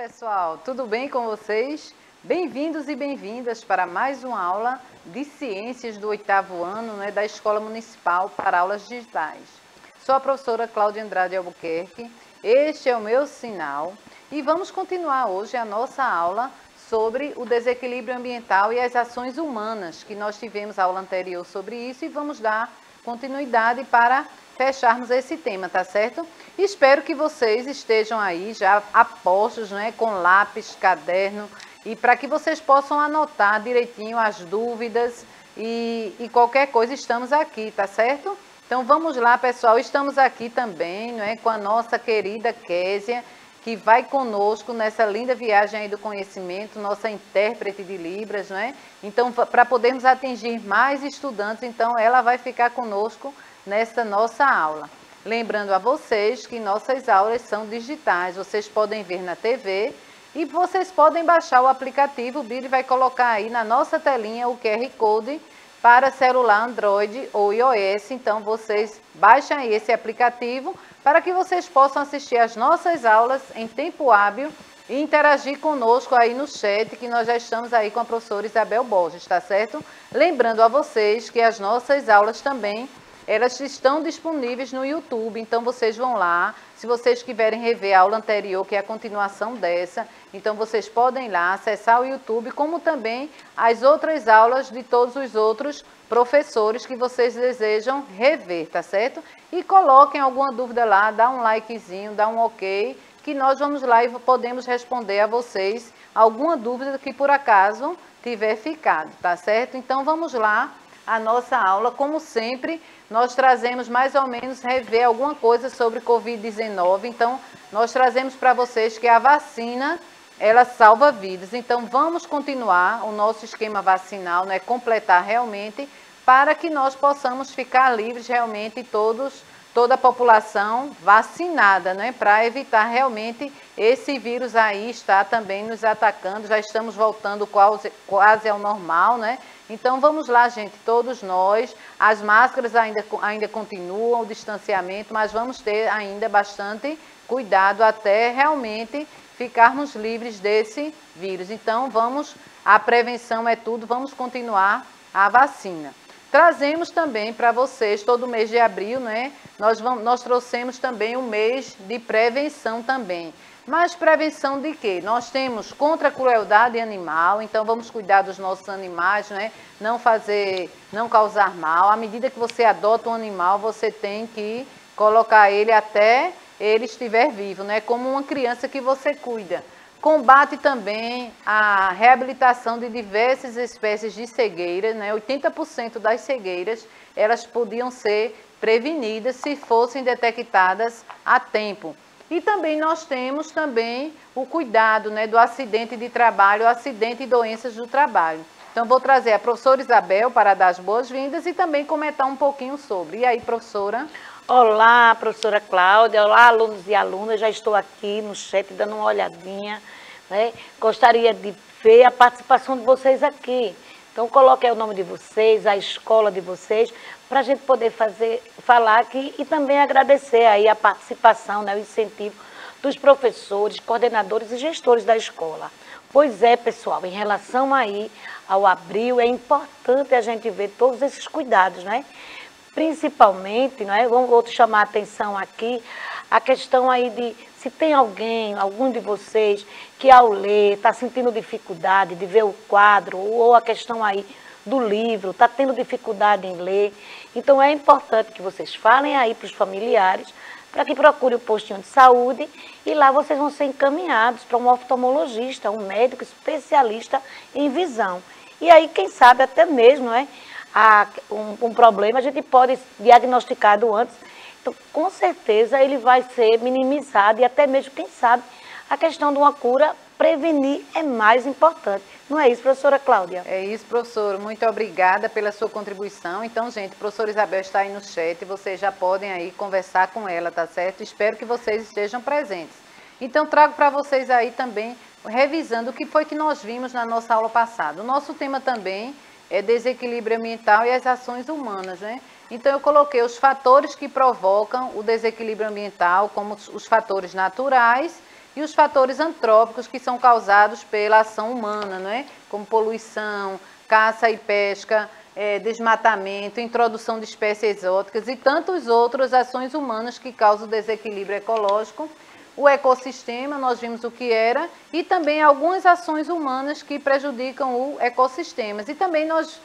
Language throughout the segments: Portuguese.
pessoal, tudo bem com vocês? Bem-vindos e bem-vindas para mais uma aula de Ciências do 8º ano, da Escola Municipal para Aulas Digitais. Sou a professora Cláudia Andrade Albuquerque, este é o meu sinal e vamos continuar hoje a nossa aula sobre o desequilíbrio ambiental e as ações humanas, que nós tivemos aula anterior sobre isso e vamos dar continuidade para fecharmos esse tema, tá certo? Espero que vocês estejam aí já apostos, com lápis, caderno, e para que vocês possam anotar direitinho as dúvidas e qualquer coisa, estamos aqui, tá certo? Então vamos lá, pessoal, estamos aqui também, com a nossa querida Késia, que vai conosco nessa linda viagem aí do conhecimento, nossa intérprete de Libras, Então, para podermos atingir mais estudantes, então ela vai ficar conosco nessa nossa aula. Lembrando a vocês que nossas aulas são digitais, vocês podem ver na TV e vocês podem baixar o aplicativo, o Billy vai colocar aí na nossa telinha o QR Code para celular Android ou iOS, então vocês baixem aí esse aplicativo para que vocês possam assistir as nossas aulas em tempo hábil e interagir conosco aí no chat, que nós já estamos aí com a professora Isabel Borges, tá certo? Lembrando a vocês que as nossas aulas também, elas estão disponíveis no YouTube, então vocês vão lá, se vocês quiserem rever a aula anterior, que é a continuação dessa, então vocês podem ir lá, acessar o YouTube, como também as outras aulas de todos os outros professores que vocês desejam rever, tá certo? E coloquem alguma dúvida lá, dá um likezinho, dá um ok, que nós vamos lá e podemos responder a vocês alguma dúvida que por acaso tiver ficado, tá certo? Então vamos lá, a nossa aula, como sempre, nós trazemos mais ou menos rever alguma coisa sobre Covid-19, então nós trazemos para vocês que a vacina, ela salva vidas, então vamos continuar o nosso esquema vacinal, completar realmente, para que nós possamos ficar livres realmente toda a população vacinada, para evitar realmente esse vírus aí estar também nos atacando, já estamos voltando quase ao normal, Então vamos lá, gente, todos nós, as máscaras ainda continuam, o distanciamento, mas vamos ter ainda bastante cuidado até realmente ficarmos livres desse vírus. Então a prevenção é tudo, vamos continuar a vacina. Trazemos também para vocês, todo mês de abril, nós trouxemos também um mês de prevenção também. Mas prevenção de quê? Nós temos contra a crueldade animal, então vamos cuidar dos nossos animais, não causar mal. À medida que você adota um animal, você tem que colocar ele até ele estiver vivo, como uma criança que você cuida. Combate também a reabilitação de diversas espécies de cegueira, 80% das cegueiras, elas podiam ser prevenidas se fossem detectadas a tempo. E também nós temos também o cuidado do acidente de trabalho, acidente e doenças do trabalho. Então vou trazer a professora Isabel para dar as boas-vindas e também comentar um pouquinho sobre. E aí, professora? Olá, professora Cláudia, olá, alunos e alunas, já estou aqui no chat dando uma olhadinha, Gostaria de ver a participação de vocês aqui. Então, coloque aí o nome de vocês, a escola de vocês, para a gente poder falar aqui e também agradecer aí a participação, o incentivo dos professores, coordenadores e gestores da escola. Pois é, pessoal, em relação aí ao abril, é importante a gente ver todos esses cuidados, Principalmente, vou chamar a atenção aqui, a questão aí de se tem algum de vocês que ao ler está sentindo dificuldade de ver o quadro ou a questão aí do livro, está tendo dificuldade em ler. Então é importante que vocês falem aí para os familiares, para que procure o postinho de saúde e lá vocês vão ser encaminhados para um oftalmologista, um médico especialista em visão. E aí, quem sabe, até mesmo, um problema, a gente pode diagnosticado antes, então com certeza ele vai ser minimizado e até mesmo, quem sabe, a questão de uma cura, prevenir é mais importante. Não é isso, professora Cláudia? É isso, professora. Muito obrigada pela sua contribuição. Então, gente, a professora Isabel está aí no chat, vocês já podem aí conversar com ela, tá certo? Espero que vocês estejam presentes. Então, trago para vocês aí também, revisando o que foi que nós vimos na nossa aula passada. O nosso tema também é desequilíbrio ambiental e as ações humanas, Então, eu coloquei os fatores que provocam o desequilíbrio ambiental, como os fatores naturais e os fatores antrópicos que são causados pela ação humana, não é? Como poluição, caça e pesca, desmatamento, introdução de espécies exóticas e tantas outras ações humanas que causam desequilíbrio ecológico. O ecossistema, nós vimos o que era, e também algumas ações humanas que prejudicam o ecossistema. E também nós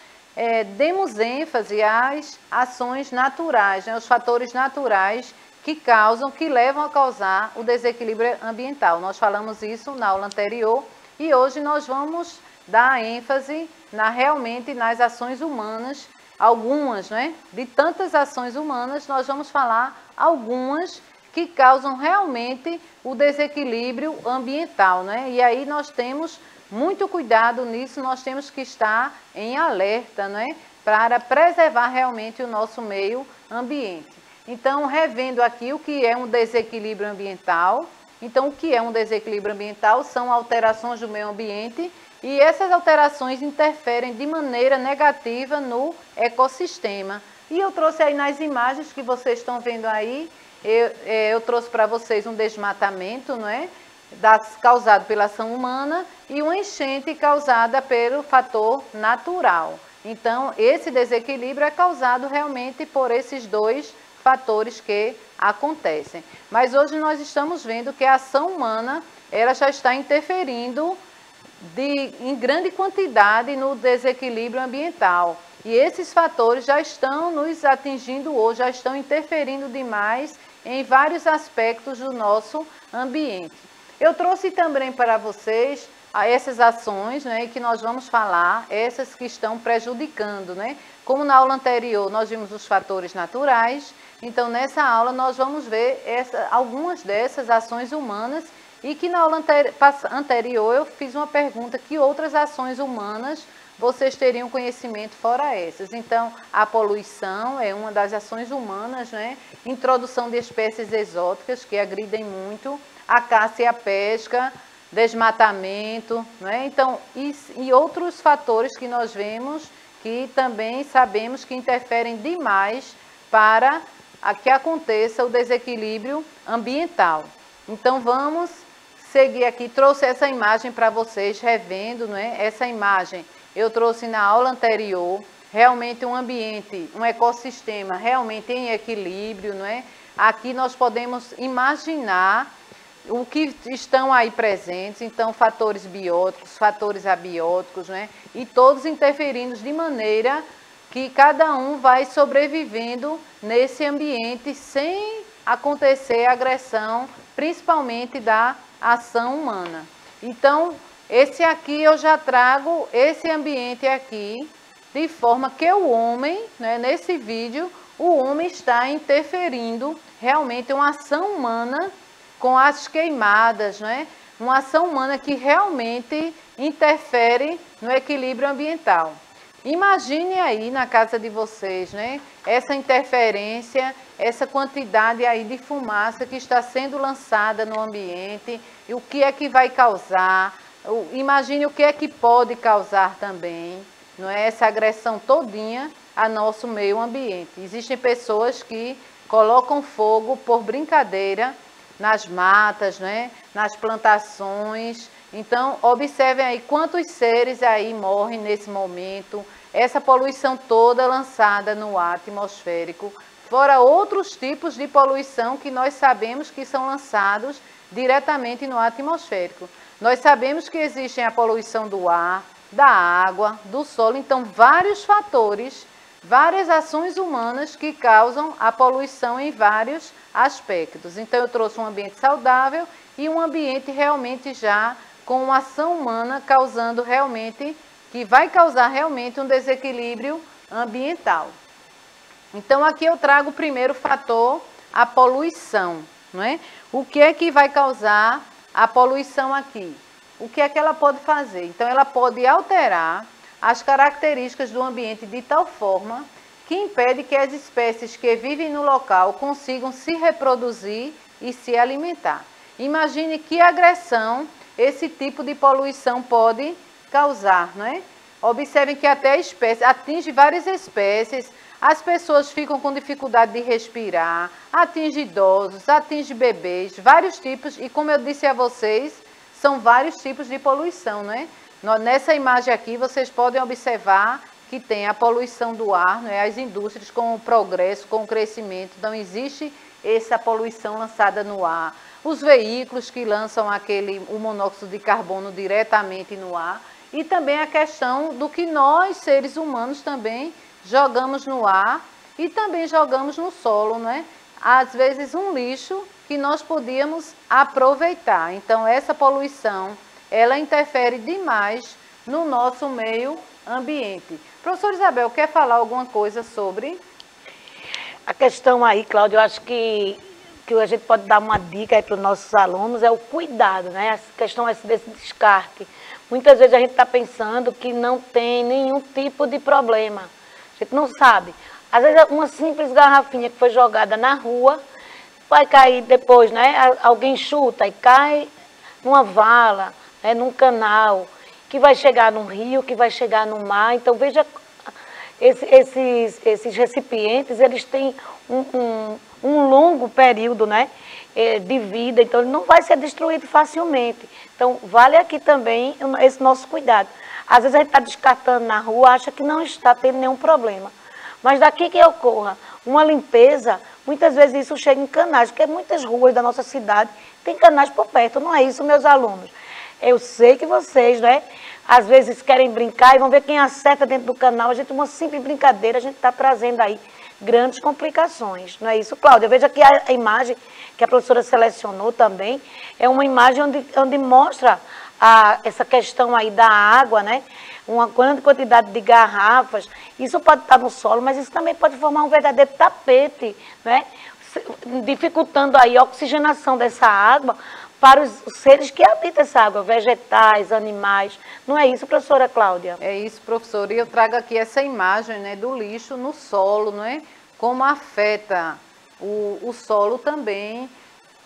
demos ênfase às ações naturais, né, os fatores naturais que levam a causar o desequilíbrio ambiental. Nós falamos isso na aula anterior e hoje nós vamos dar ênfase realmente nas ações humanas, algumas, né? De tantas ações humanas, nós vamos falar algumas que causam realmente o desequilíbrio ambiental, né? E aí nós temos muito cuidado nisso, nós temos que estar em alerta, né? Para preservar realmente o nosso meio ambiente. Então, revendo aqui o que é um desequilíbrio ambiental. Então, o que é um desequilíbrio ambiental? São alterações do meio ambiente e essas alterações interferem de maneira negativa no ecossistema. E eu trouxe aí nas imagens que vocês estão vendo aí, eu trouxe para vocês um desmatamento, não é? Causado pela ação humana e uma enchente causada pelo fator natural. Então, esse desequilíbrio é causado realmente por esses dois fatores que acontecem. Mas hoje nós estamos vendo que a ação humana ela já está interferindo em grande quantidade no desequilíbrio ambiental. E esses fatores já estão nos atingindo hoje, já estão interferindo demais em vários aspectos do nosso ambiente. Eu trouxe também para vocês essas ações, né, que nós vamos falar, essas que estão prejudicando, né? Como na aula anterior nós vimos os fatores naturais, então nessa aula nós vamos ver algumas dessas ações humanas e que na aula anterior eu fiz uma pergunta, que outras ações humanas vocês teriam conhecimento fora essas. Então, a poluição é uma das ações humanas, né? Introdução de espécies exóticas que agridem muito, a caça e a pesca, desmatamento, né? Então, e outros fatores que nós vemos que também sabemos que interferem demais para que aconteça o desequilíbrio ambiental. Então, vamos seguir aqui. Trouxe essa imagem para vocês, revendo, né? Essa imagem eu trouxe na aula anterior, realmente um ambiente, um ecossistema realmente em equilíbrio, não é? Aqui nós podemos imaginar o que estão aí presentes, então fatores bióticos, fatores abióticos, né? E todos interferindo de maneira que cada um vai sobrevivendo nesse ambiente sem acontecer agressão, principalmente da ação humana. Então, esse aqui eu já trago esse ambiente aqui, de forma que o homem, né, nesse vídeo, o homem está interferindo realmente uma ação humana com as queimadas, né? Uma ação humana que realmente interfere no equilíbrio ambiental. Imagine aí na casa de vocês, né? Essa interferência, essa quantidade aí de fumaça que está sendo lançada no ambiente, e o que é que vai causar. Imagine o que é que pode causar também, não é? Essa agressão todinha a nosso meio ambiente. Existem pessoas que colocam fogo por brincadeira nas matas, né? Nas plantações. Então, observem aí quantos seres aí morrem nesse momento. Essa poluição toda lançada no ar atmosférico, fora outros tipos de poluição que nós sabemos que são lançados diretamente no ar atmosférico. Nós sabemos que existem a poluição do ar, da água, do solo, então vários fatores, várias ações humanas que causam a poluição em vários aspectos. Então eu trouxe um ambiente saudável e um ambiente realmente já com uma ação humana causando realmente, que vai causar realmente um desequilíbrio ambiental. Então aqui eu trago o primeiro fator, a poluição, não é? O que é que vai causar a poluição aqui? O que é que ela pode fazer? Então, ela pode alterar as características do ambiente de tal forma que impede que as espécies que vivem no local consigam se reproduzir e se alimentar. Imagine que agressão esse tipo de poluição pode causar, não é? Observem que até a espécie atinge várias espécies, as pessoas ficam com dificuldade de respirar, atinge idosos, atinge bebês, vários tipos, e como eu disse a vocês, são vários tipos de poluição, né? Nessa imagem aqui, vocês podem observar que tem a poluição do ar, né? As indústrias com o progresso, com o crescimento, não existe essa poluição lançada no ar. Os veículos que lançam o monóxido de carbono diretamente no ar, e também a questão do que nós, seres humanos, também jogamos no ar e também jogamos no solo, né? Às vezes um lixo que nós podíamos aproveitar. Então essa poluição, ela interfere demais no nosso meio ambiente. Professora Isabel, quer falar alguma coisa sobre? A questão aí, Cláudia, eu acho que a gente pode dar uma dica aí para os nossos alunos, é o cuidado, né? A questão desse descarte. Muitas vezes a gente está pensando que não tem nenhum tipo de problema. A gente não sabe. Às vezes uma simples garrafinha que foi jogada na rua vai cair depois, né? Alguém chuta e cai numa vala, né? Num canal, que vai chegar num rio, que vai chegar no mar. Então veja, esses recipientes, eles têm um longo período, né, de vida, então ele não vai ser destruído facilmente. Então vale aqui também esse nosso cuidado. Às vezes a gente está descartando na rua, acha que não está tendo nenhum problema. Mas daqui que ocorra uma limpeza, muitas vezes isso chega em canais, porque muitas ruas da nossa cidade tem canais por perto, não é isso, meus alunos? Eu sei que vocês, né, às vezes querem brincar e vão ver quem acerta dentro do canal. Uma simples brincadeira, a gente está trazendo aí grandes complicações, não é isso, Cláudia? Veja que a imagem que a professora selecionou também é uma imagem onde mostra essa questão aí da água, né? Uma grande quantidade de garrafas. Isso pode estar no solo, mas isso também pode formar um verdadeiro tapete, né? Dificultando aí a oxigenação dessa água para os seres que habitam essa água, vegetais, animais. Não é isso, professora Cláudia? É isso, professora. E eu trago aqui essa imagem, né, do lixo no solo, não é? Como afeta o solo também,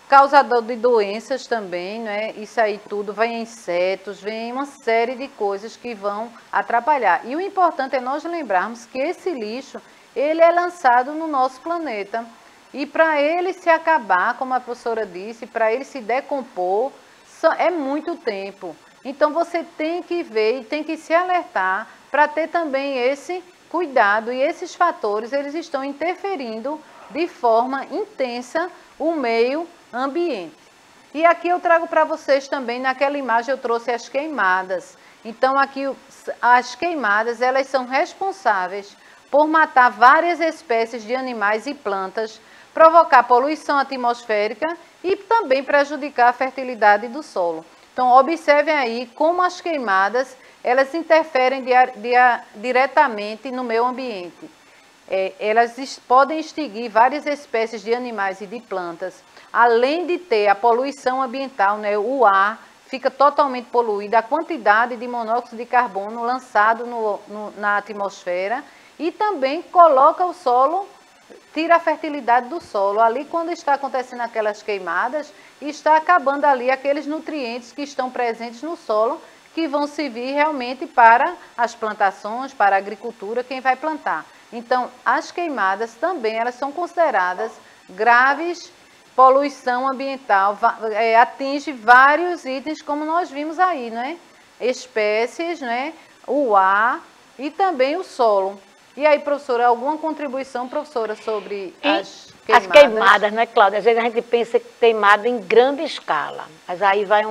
causador de doenças também, né? Isso aí tudo, vem insetos, vem uma série de coisas que vão atrapalhar. E o importante é nós lembrarmos que esse lixo, ele é lançado no nosso planeta. E para ele se acabar, como a professora disse, para ele se decompor, é muito tempo. Então você tem que ver e tem que se alertar para ter também esse cuidado. E esses fatores, eles estão interferindo de forma intensa o meio ambiente. E aqui eu trago para vocês também, naquela imagem eu trouxe as queimadas. Então aqui as queimadas, elas são responsáveis por matar várias espécies de animais e plantas, provocar poluição atmosférica e também prejudicar a fertilidade do solo. Então, observem aí como as queimadas, elas interferem diretamente no meio ambiente. Elas podem extinguir várias espécies de animais e de plantas, além de ter a poluição ambiental, né? O ar fica totalmente poluído, a quantidade de monóxido de carbono lançado na atmosfera, e também coloca o solo, tira a fertilidade do solo. Ali, quando está acontecendo aquelas queimadas, está acabando ali aqueles nutrientes que estão presentes no solo, que vão servir realmente para as plantações, para a agricultura, quem vai plantar. Então, as queimadas também, elas são consideradas graves, poluição ambiental, atinge vários itens, como nós vimos aí, né? Espécies, né? O ar e também o solo. E aí, professora, alguma contribuição, professora, sobre as queimadas? As queimadas, né, Cláudia? Às vezes a gente pensa que queimada em grande escala, mas aí vai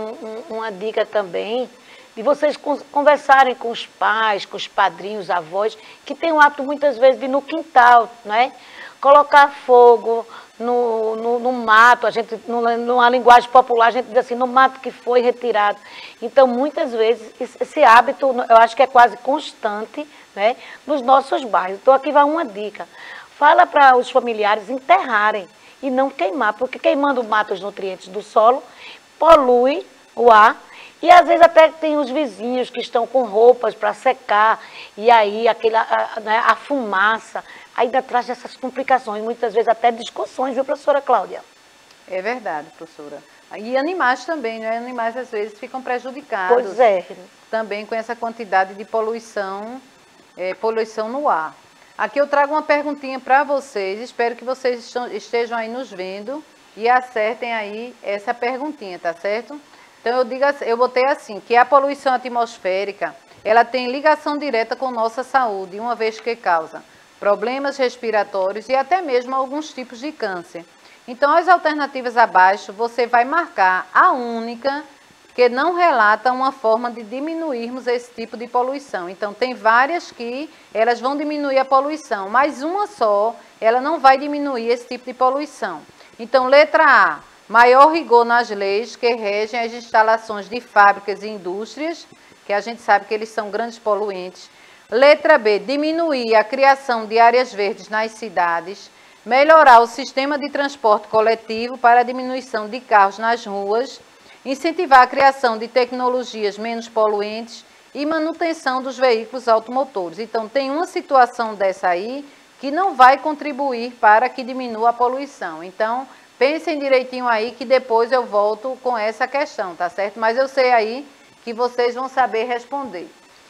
uma dica também de vocês conversarem com os pais, com os padrinhos, avós, que tem o hábito muitas vezes de ir no quintal, né? Colocar fogo no mato, a gente, numa linguagem popular, a gente diz assim, no mato que foi retirado. Então, muitas vezes, esse hábito, eu acho que é quase constante, né, nos nossos bairros. Então, aqui vai uma dica. Fala para os familiares enterrarem e não queimar, porque queimando mata os nutrientes do solo, polui o ar, e às vezes até tem os vizinhos que estão com roupas para secar, e aí a fumaça ainda traz essas complicações, muitas vezes até discussões, viu, professora Cláudia? É verdade, professora. E animais também, né? Animais às vezes ficam prejudicados. Pois é. Também com essa quantidade de poluição, poluição no ar. Aqui eu trago uma perguntinha para vocês, espero que vocês estejam aí nos vendo e acertem aí essa perguntinha, tá certo? Então eu botei assim, que a poluição atmosférica, ela tem ligação direta com nossa saúde, uma vez que causa problemas respiratórios e até mesmo alguns tipos de câncer. Então, as alternativas abaixo, você vai marcar a única que não relata uma forma de diminuirmos esse tipo de poluição. Então, tem várias que elas vão diminuir a poluição, mas uma só, ela não vai diminuir esse tipo de poluição. Então, letra A, maior rigor nas leis que regem as instalações de fábricas e indústrias, que a gente sabe que eles são grandes poluentes. Letra B, diminuir a criação de áreas verdes nas cidades, melhorar o sistema de transporte coletivo para a diminuição de carros nas ruas, incentivar a criação de tecnologias menos poluentes e manutenção dos veículos automotores. Então, tem uma situação dessa aí que não vai contribuir para que diminua a poluição. Então, pensem direitinho aí que depois eu volto com essa questão, tá certo? Mas eu sei aí que vocês vão saber responder.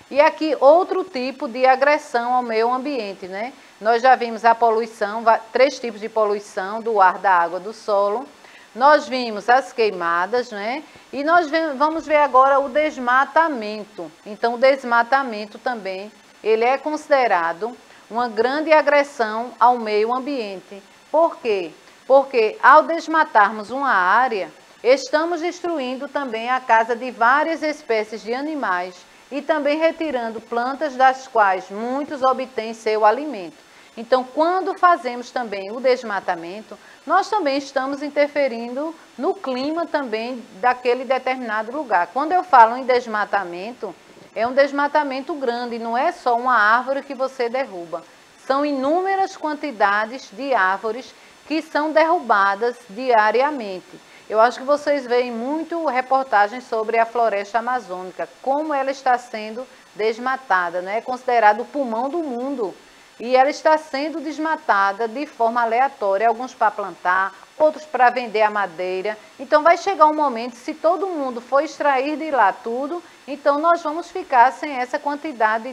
E aqui outro tipo de agressão ao meio ambiente, né? Nós já vimos a poluição, 3 tipos de poluição, do ar, da água, do solo. Nós vimos as queimadas, né? E nós vamos ver agora o desmatamento. Então, o desmatamento também, ele é considerado uma grande agressão ao meio ambiente. Por quê? Porque ao desmatarmos uma área, estamos destruindo também a casa de várias espécies de animais e também retirando plantas das quais muitos obtêm seu alimento. Então, quando fazemos também o desmatamento, nós também estamos interferindo no clima também daquele determinado lugar. Quando eu falo em desmatamento, é um desmatamento grande, não é só uma árvore que você derruba. São inúmeras quantidades de árvores que são derrubadas diariamente. Eu acho que vocês veem muito reportagens sobre a floresta amazônica, como ela está sendo desmatada, né? É considerado o pulmão do mundo. E ela está sendo desmatada de forma aleatória, alguns para plantar, outros para vender a madeira. Então vai chegar um momento, se todo mundo for extrair de lá tudo, então nós vamos ficar sem essa quantidade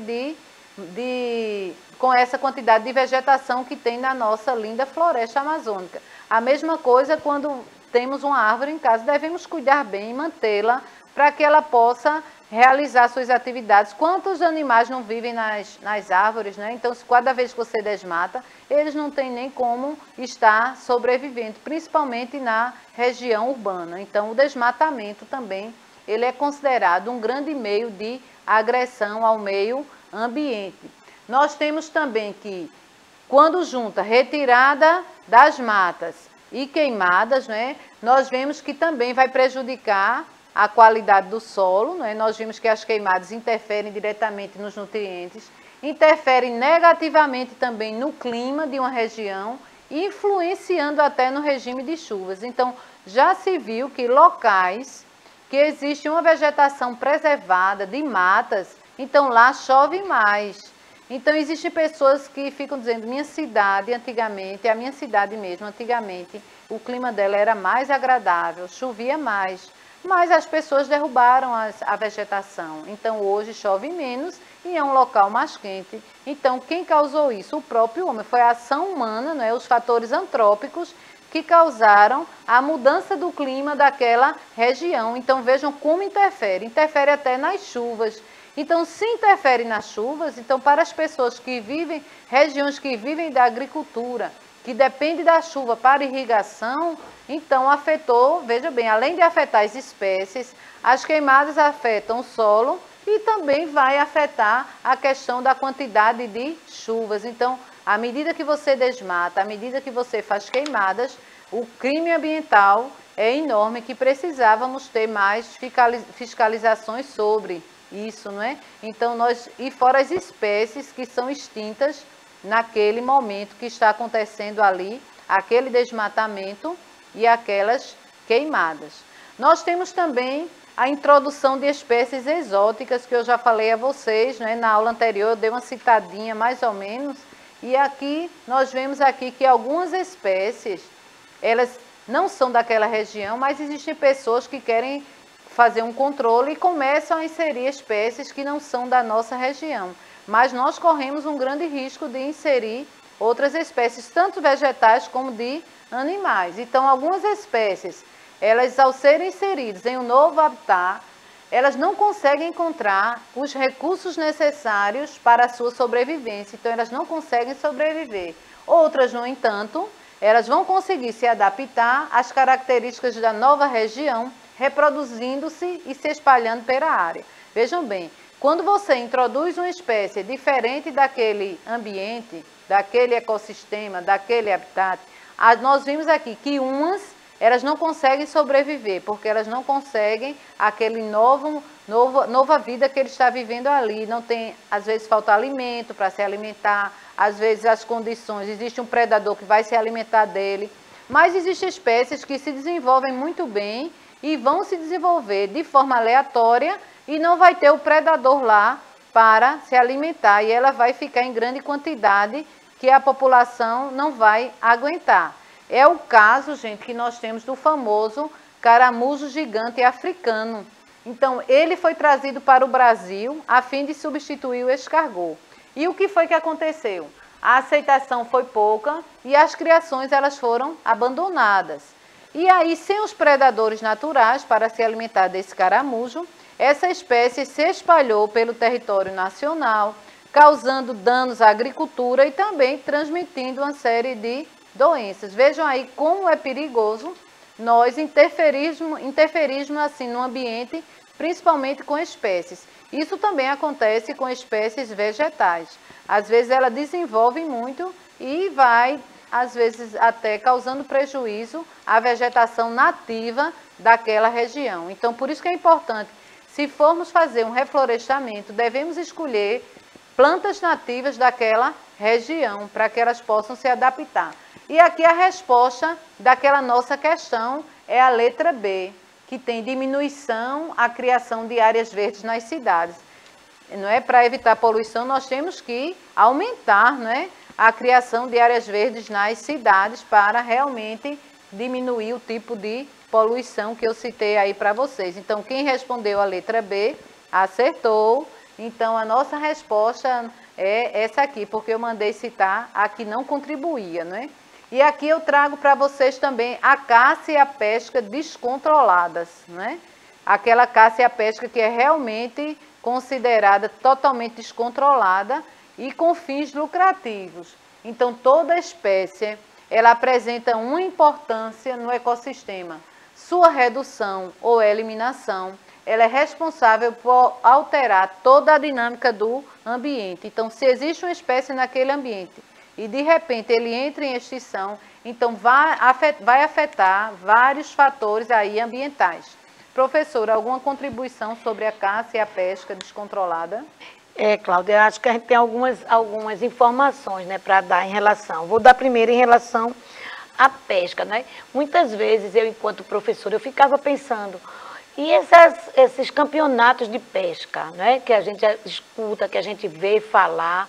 com essa quantidade de vegetação que tem na nossa linda floresta amazônica. A mesma coisa quando temos uma árvore em casa, devemos cuidar bem e mantê-la para que ela possa realizar suas atividades. Quantos animais não vivem nas árvores, né? Então, cada vez que você desmata, eles não têm nem como estar sobrevivendo, principalmente na região urbana. Então, o desmatamento também, ele é considerado um grande meio de agressão ao meio ambiente. Nós temos também que, quando junta retirada das matas e queimadas, né, nós vemos que também vai prejudicar a qualidade do solo, né? Nós vimos que as queimadas interferem diretamente nos nutrientes, interferem negativamente também no clima de uma região, influenciando até no regime de chuvas. Então, já se viu que locais que existe uma vegetação preservada de matas, então lá chove mais. Então, existem pessoas que ficam dizendo, minha cidade antigamente, a minha cidade mesmo, antigamente, o clima dela era mais agradável, chovia mais, mas as pessoas derrubaram a vegetação. Então, hoje chove menos e é um local mais quente. Então, quem causou isso? O próprio homem. Foi a ação humana, né, os fatores antrópicos que causaram a mudança do clima daquela região. Então, vejam como interfere. Interfere até nas chuvas. Então, se interfere nas chuvas, então para as pessoas que vivem, regiões que vivem da agricultura, que depende da chuva para irrigação, então afetou, veja bem, além de afetar as espécies, as queimadas afetam o solo e também vai afetar a questão da quantidade de chuvas. Então, à medida que você desmata, à medida que você faz queimadas, o crime ambiental é enorme, que precisávamos ter mais fiscalizações sobre isso, não é? Então, e fora as espécies que são extintas naquele momento que está acontecendo ali, aquele desmatamento e aquelas queimadas. Nós temos também a introdução de espécies exóticas, que eu já falei a vocês, né? Na aula anterior eu dei uma citadinha mais ou menos, e aqui nós vemos aqui que algumas espécies, elas não são daquela região, mas existem pessoas que querem fazer um controle e começam a inserir espécies que não são da nossa região. Mas nós corremos um grande risco de inserir outras espécies, tanto vegetais como de animais. Então, algumas espécies, elas ao serem inseridas em um novo habitat, elas não conseguem encontrar os recursos necessários para a sua sobrevivência. Então, elas não conseguem sobreviver. Outras, no entanto, elas vão conseguir se adaptar às características da nova região, reproduzindo-se e se espalhando pela área. Vejam bem, quando você introduz uma espécie diferente daquele ambiente, daquele ecossistema, daquele habitat, nós vimos aqui que elas não conseguem sobreviver, porque elas não conseguem aquele nova vida que ele está vivendo ali. Não tem, às vezes falta alimento para se alimentar, às vezes as condições, existe um predador que vai se alimentar dele, mas existem espécies que se desenvolvem muito bem e vão se desenvolver de forma aleatória e não vai ter o predador lá para se alimentar e ela vai ficar em grande quantidade que a população não vai aguentar. É o caso, gente, que nós temos do famoso caramujo gigante africano. Então, ele foi trazido para o Brasil a fim de substituir o escargot. E o que foi que aconteceu? A aceitação foi pouca e as criações elas foram abandonadas. E aí, sem os predadores naturais para se alimentar desse caramujo, essa espécie se espalhou pelo território nacional, causando danos à agricultura e também transmitindo uma série de doenças. Vejam aí como é perigoso nós interferirmos assim no ambiente, principalmente com espécies. Isso também acontece com espécies vegetais. Às vezes ela desenvolve muito e vai, às vezes, até causando prejuízo à vegetação nativa daquela região. Então, por isso que é importante, se formos fazer um reflorestamento, devemos escolher plantas nativas daquela região, para que elas possam se adaptar. E aqui a resposta daquela nossa questão é a letra B, que tem diminuição a criação de áreas verdes nas cidades. Não é? Para evitar poluição, nós temos que aumentar, não é, a criação de áreas verdes nas cidades para realmente diminuir o tipo de poluição que eu citei aí para vocês. Então, quem respondeu a letra B, acertou. Então, a nossa resposta é essa aqui, porque eu mandei citar a que não contribuía, não é? E aqui eu trago para vocês também a caça e a pesca descontroladas, né? Aquela caça e a pesca que é realmente considerada totalmente descontrolada e com fins lucrativos. Então, toda espécie, ela apresenta uma importância no ecossistema. Sua redução ou eliminação, ela é responsável por alterar toda a dinâmica do ambiente. Então, se existe uma espécie naquele ambiente e de repente ele entra em extinção, então vai afetar vários fatores aí ambientais. Professora, alguma contribuição sobre a caça e a pesca descontrolada? Cláudia, eu acho que a gente tem algumas informações, né, para dar em relação. Vou dar primeiro em relação à pesca, né? Muitas vezes eu, enquanto professora, eu ficava pensando, e esses campeonatos de pesca, né, que a gente escuta, que a gente vê falar,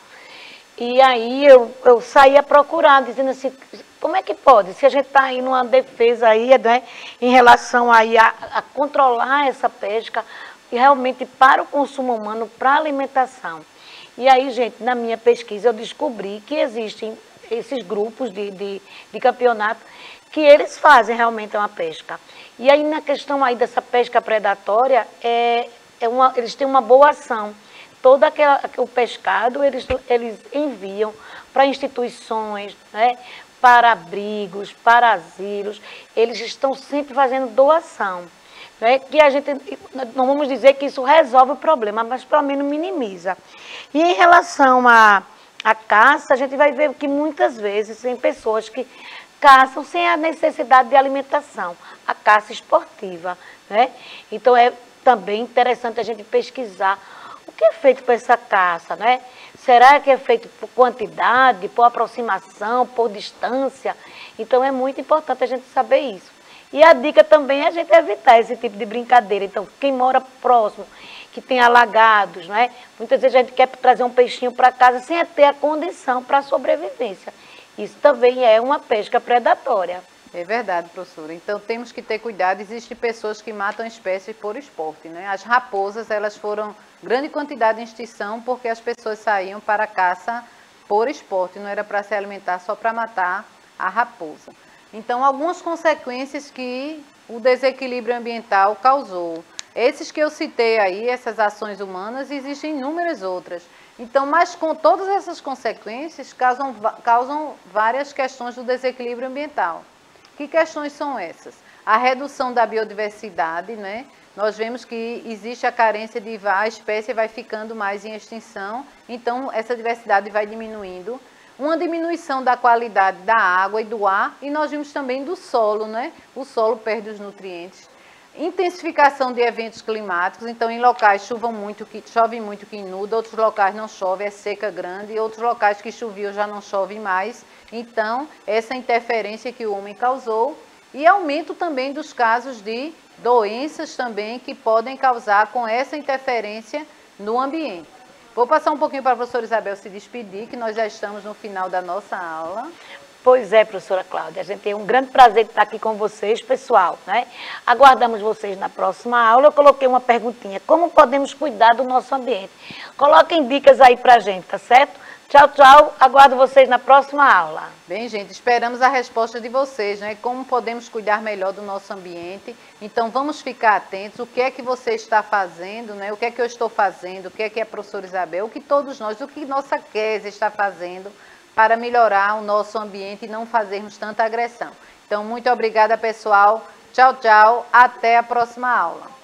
e aí eu saía procurar, dizendo assim, como é que pode? Se a gente está aí numa defesa aí, né, em relação aí a controlar essa pesca, e realmente para o consumo humano, para a alimentação. E aí, gente, na minha pesquisa eu descobri que existem esses grupos de campeonato que eles fazem realmente uma pesca. E aí na questão aí dessa pesca predatória, eles têm uma boa ação. Todo o pescado eles enviam para instituições, né, para abrigos, para asilos, eles estão sempre fazendo doação. Né, que a gente, não vamos dizer que isso resolve o problema, mas pelo menos minimiza. E em relação à caça, a gente vai ver que muitas vezes tem pessoas que caçam sem a necessidade de alimentação, a caça esportiva, né? Então é também interessante a gente pesquisar o que é feito por essa caça, né? Será que é feito por quantidade, por aproximação, por distância? Então é muito importante a gente saber isso. E a dica também é a gente evitar esse tipo de brincadeira. Então, quem mora próximo, que tem alagados, né? Muitas vezes a gente quer trazer um peixinho para casa sem ter a condição para a sobrevivência. Isso também é uma pesca predatória. É verdade, professora. Então temos que ter cuidado. Existem pessoas que matam espécies por esporte, né? As raposas, elas foram grande quantidade em extinção porque as pessoas saíam para a caça por esporte, não era para se alimentar, só para matar a raposa. Então, algumas consequências que o desequilíbrio ambiental causou. Esses que eu citei aí, essas ações humanas, existem inúmeras outras. Então, mas com todas essas consequências, causam várias questões do desequilíbrio ambiental. Que questões são essas? A redução da biodiversidade, né? Nós vemos que existe a carência de a espécie vai ficando mais em extinção, então essa diversidade vai diminuindo. Uma diminuição da qualidade da água e do ar, e nós vimos também do solo, né? O solo perde os nutrientes. Intensificação de eventos climáticos, então em locais chove muito que inunda, outros locais não chove, é seca grande, e outros locais que choveu já não chove mais. Então, essa interferência que o homem causou, e aumento também dos casos de doenças também que podem causar com essa interferência no ambiente. Vou passar um pouquinho para a professora Isabel se despedir, que nós já estamos no final da nossa aula. Pois é, professora Cláudia, a gente tem um grande prazer de estar aqui com vocês, pessoal, né? Aguardamos vocês na próxima aula. Eu coloquei uma perguntinha, como podemos cuidar do nosso ambiente? Coloquem dicas aí pra gente, tá certo? Tchau, tchau, aguardo vocês na próxima aula. Bem, gente, esperamos a resposta de vocês, né? Como podemos cuidar melhor do nosso ambiente. Então, vamos ficar atentos, o que é que você está fazendo, né? O que é que eu estou fazendo, o que é que a professora Isabel, o que todos nós, o que nossa KES está fazendo para melhorar o nosso ambiente e não fazermos tanta agressão. Então, muito obrigada, pessoal. Tchau, tchau. Até a próxima aula.